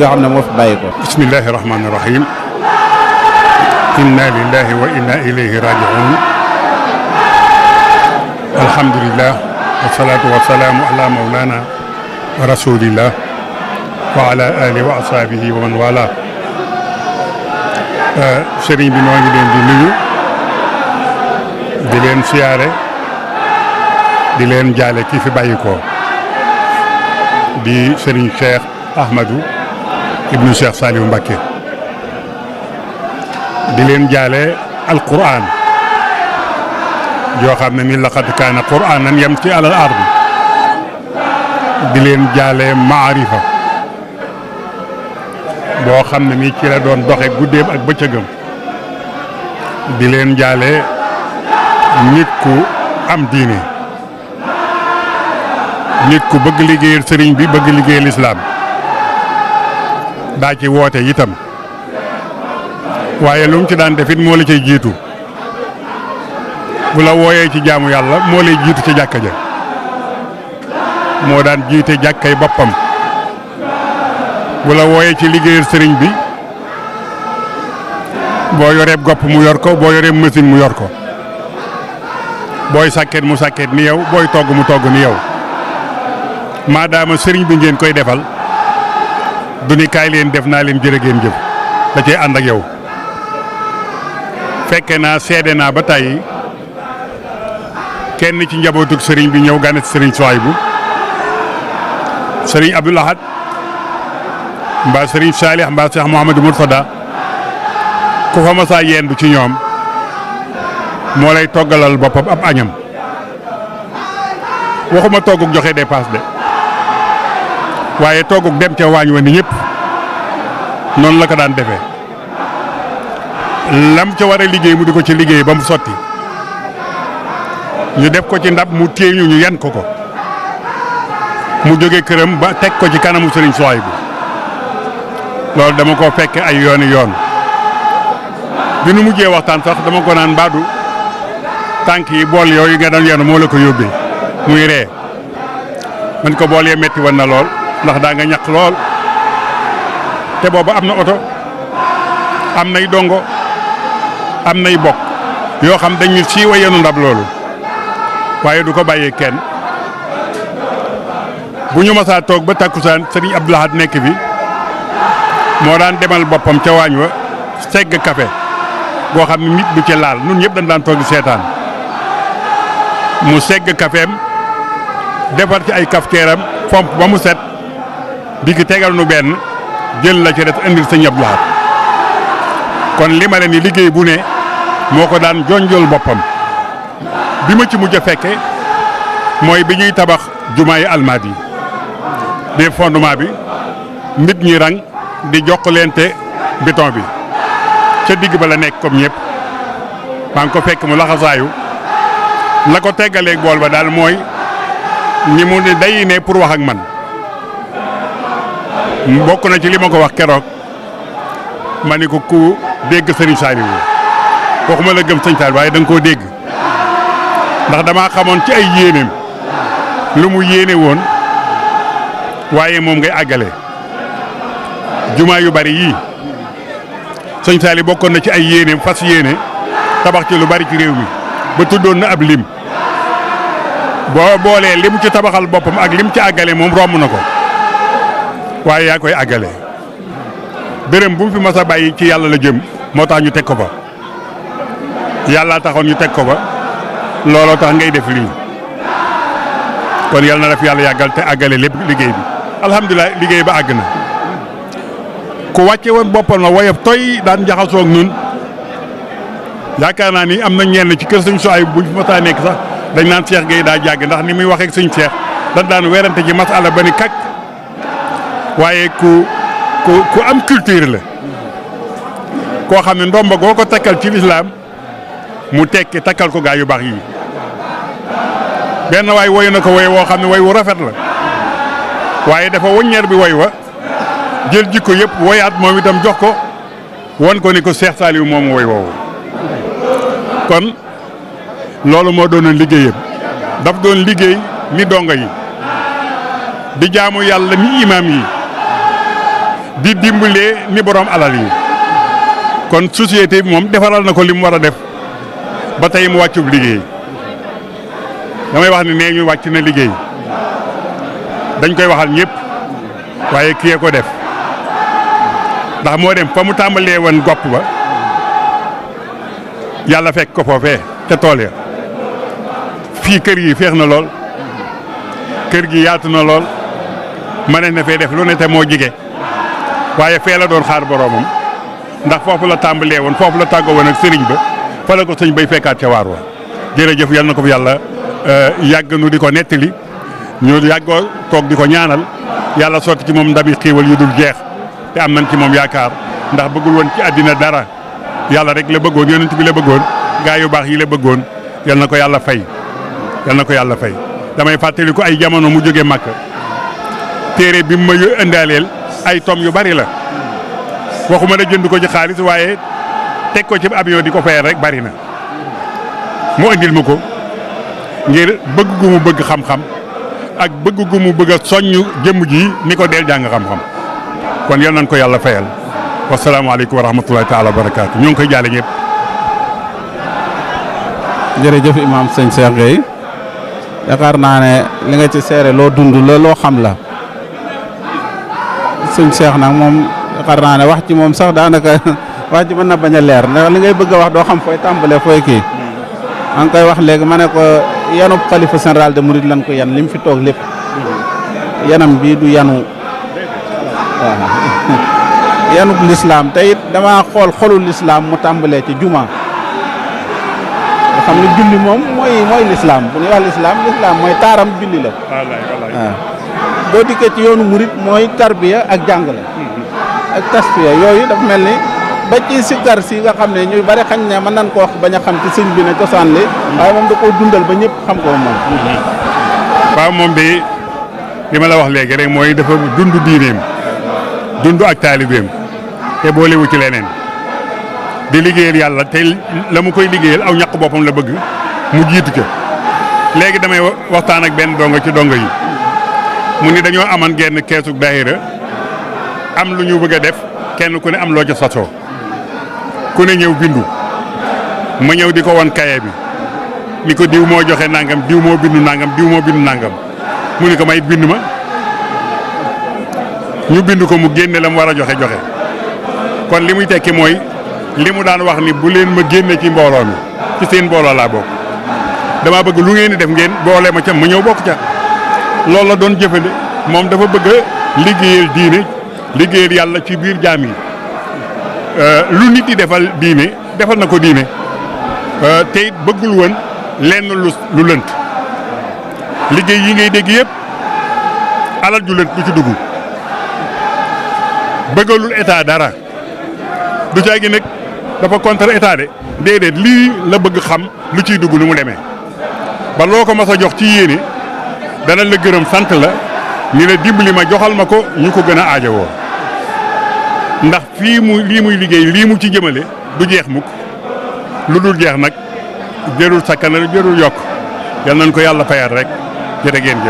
nga xam ne moo fi bàyyi ko. bismillahi rahmaani rahim. inna lillahi wa inna ilayhi raji'un. alhamdulillah wasalaatu wasalaamu ala mawlana rasulillah wa ala alihi wa ashabihi wa man wala. sëriñ bi noo ngi leen di nuyu di leen siyaare di leen jaale ki fi bàyyi ko di sëriñ Cheikh Ahmadou ibnu Cheikh Saliou Mbacké di leen jaale alquran yoo xam ne ni laqad kaana quranan yamshi alal ardi di leen jaale maarifa boo xam ne ni ci la doon doxe guddeem ak bëccëgam di leen jaale nit ku am diine nit ku bëgg liggéeyal sëriñ bi bëgg liggéeyal islaam daa ci woote itam waaye lu mu ci daan defit moo la cay jiitu bu la wooyee ci jaamu yàlla moo lay jiitu ci jàkka ja moo daan jiite jàkkay boppam bu la wooyee ci liggéeyal sëriñ bi boo yoreeb gopp mu yor ko boo yoreeb machine mu yor ko booy sàkket mu sàkket ni yow booy togg mu togg ni yow maadaama sëriñ bi ngeen koy defal du ni kaay leen def naa leen jërë ngeen jëf da cee ànd ak yow fekke naa seede naa ba tàyyi kenn ci njabootug sëriñ bi ñëw gane ci sëriñ Souhaïbou sëriñ Abdoul Ahad mbaa sëriñ Saalih mbaa Cheikh Mouhamadou Mourtada ku fa masaa yendu ci ñoom moo lay toggalal boppam ab añam waxuma togguk joxe dépasse de waaye togguk dem ca waañ wa ni ñëpp noonu la ko daan defee lam ca war a liggéey mu di ko ci liggéey ba mu sotti ñu def ko ci ndab mu téye ñu yan ko mu jóge këram ba teg ko ci kanamu sëriñ Souhaïbou loolu dama ko fekke ay yooni yoon bi nu mujjee waxtaan sax dama ko naan mbaadu tànk yi bool yooyu nga doon yenu moo la ko yóbbee muy ree man ko bool yee metti woon na lool ndax daa nga ñaq lool te booba am na oto am nay dongo am nay bokk yoo xam dañu siiwa yenu ndab loolu waaye du ko bàyyee kenn bu ñu masaa toog ba takkusaan sëriñ Abdoul Ahad nekk bi moo daan demal boppam ca waañ wa segg café boo xam ne nit du ca laal nun ñëpp dañ daan toog di seetaan mu segg caféem defar ci ay cafetièram fomp ba mu set di ki tegal nu benn jël la ci des indil sëñ Abdoul Ahad kon li ma leen ni liggéey bu ne moo ko daan jonjol boppam bi ma ci mujj a fekke mooy bi ñuy tabax jumaay Almadi des fondement bi nit ñi rang di jokkalante béton bi ca digg ba la nekk comme ñëpp maa ngi ko fekk mu laxasaayu la ko teggaleeg bool ba daal mooy ni mu ne day ne pour wax ak man bokk na ci li ma ko wax keroog ma ni ko ku dégg sëriñ Saliou waxuma la gëm sëñ Saliou waaye da nga koo dégg ndax damaa xamoon ci ay yéeneem lu mu yéene woon waaye moom ngay àggale jumaa yu bari yii sëñ Saliou bokkoon na ci ay yéeneem fas yéene tabax ci lu bari ci réew mi ba tuddoon na ab lim boo boolee li mu ci tabaxal boppam ak lim ci àggale moom romb na ko waaye yaa koy àggale dërëm bu mu fi mas a bàyyi ci yàlla la jëm moo tax ñu teg ko fa yàlla taxoon ñu teg ko fa looloo tax ngay def lii kon yàlla na def yàlla yàggal te àggale lépp liggéey bi alhamdulilah liggéey ba àgg na ku wàcce woon boppam na woyof toy daan jaxasoog nun yaakaar naa ni am na ñenn ci kër sëñ Souhaïbou buñ fi masaa nekk sax dañ naan Cheikh Gueye daa jàgg ndax ni muy waxee ak sëñ Cheikh dañ daan werante ci masala ba ni kak waaye ku am culture la koo xam ne ndomba goo ko takkal ci lislaam mu tekki takkal ko gaa yu baax yi benn waay woyu na ko woy woo xam ne woy wu rafet la waaye dafa wëññeer bi woy wa jël jikko yëpp woyaat moom itam jox ko won ko ni ko Cheikh Saliou moom woy woowu kon loolu moo doonoon liggéeyam daf doon liggéey ni dongo yi di jaamu yàlla ni imaam yi di dimbalee ni borom alal yi kon société bi moom defaral na ko li mu war a def ba tey mu wàccub liggéey damay wax ne nee ñu wàcc na liggéey dañ koy waxal ñëpp waaye kii ko def ndax moo dem fa mu tàmbalee woon gopp ba yàlla fekk ko foofee te tool ya fii kër gi feex na lool kër gi yaatu na lool mën na fee def lu ne te moo jige waaye fee la doon xaar boroomam ndax foofu la tàmbalee woon foofu la tàggoo woon ak sëriñ ba fa la ko sëñ bay fekkaat ca waar wa jërëjëf yal na ko fi yàlla yàgg nu di ko nettali ñu yàggoo toog di ko ñaanal yàlla sotti ci moom ndami xiiwal yu dul jeex te am nañ ci moom yaakaar ndax bëggul woon ci àddina dara yàlla rek la bëggoon yonent bi la bëggoon gaa yu baax yi la bëggoon yal na ko yàlla fay yal na ko yàlla fay damay fàttali ko ay jamono mu jógee Makka téere bi mu ma indaaleel ay tom yu bari la waxuma la jënd ko ci xaalis waaye teg ko ci avion di ko fayal rek bari na mu indil ma ko ngir bëgg gu mu bëgg xam-xam ak bëgg gu mu bëgg a soññ jëmm ji ni ko del jàng xam-xam kon yal nañ ko yàlla fayal wasalaamaaleykum wa rahmatulahi taala wa barakaatu ñoo ngi koy jaale ñëpp. jërëjëf imaam sëñ Cheikh Gueye yaakaar naa ne li nga ci seere loo dund la loo xam la sëñ Cheikh nag moom yaakaar naa ne wax ci moom sax daanaka wax ci mën na bañ a leer ndax li ngay bëgg a wax doo xam fooy tàmbalee fooy kii maa ngi koy wax léegi ma ne ko yanub xalifa général de Mouride lan ko yan lim fi toog lépp yanam bii du yanu waaw yanub lislaam te it dama xool xolul lislaam mu tàmbalee ci juma nga xam ne julli moom mooy lislaam bu ñuy wax lislaam mooy taaram julli la waaw boo dikkee ci yoonu Mouride mooy tarbiya ak jàngale ak tasfiya yooyu dafa mel ni ba ci sikkar si nga xam ne ñu bari xañ ne mën nañ ko wax bañ a xam ci sëñ bi ne cosaan li waaye moom da koo dundal ba ñëpp xam ko moom waaw moom de li ma la wax léegi rek mooy dafa dund diineem dund ak taalibeem te boolewu ci leneen di liggéeyal yàlla te la mu koy liggéeyal aw ñaq boppam la bëgg mu jiitu ca léegi damay waxtaan ak benn dongo ci dongo yi mu ni dañoo aman genn keesug daayira am lu ñu bëgg a def kenn ku ne am loo ca sasoo ku ne ñëw bindu ma ñëw di ko won kaye bi ni ko diw moo joxe nangam diw moo bindu nangam diw moo bindu nangam mu ni ko may bind ma ñu bind ko mu génne la mu war a joxe kon li muy tekki mooy li mu daan wax ni bu leen ma génne ci mbooloo mi ci seen mbooloo laa bokk dama bëgg lu ngeen di def ngeen boole ma ca ma ñëw bokk ca loolu la doon jëfande moom dafa bëgg a liggéeyal diine liggéeyal yàlla ci biir jaam yi lu nit di defal diine defal na ko diine te it bëggul woon lenn lu lënt liggéey yi ngay dégg yëpp alal ju lënt du ci dugg bëggalul état dara du caagi nag dafa contre état de déedéet lii la bëgg xam lu ciy dugg nu mu demee ba loo ko mas a jox ci yéene dana la gërëm sant la ni la dimbali ma joxal ma ko ñu ko gën a aajowoo ndax lii muy liggéey lii mu ci jëmale du jeex mukk lu dul jeex nag jërul sakkanal jërul yokk yal nañ ko yàlla fayal rek jërë ngeen jëf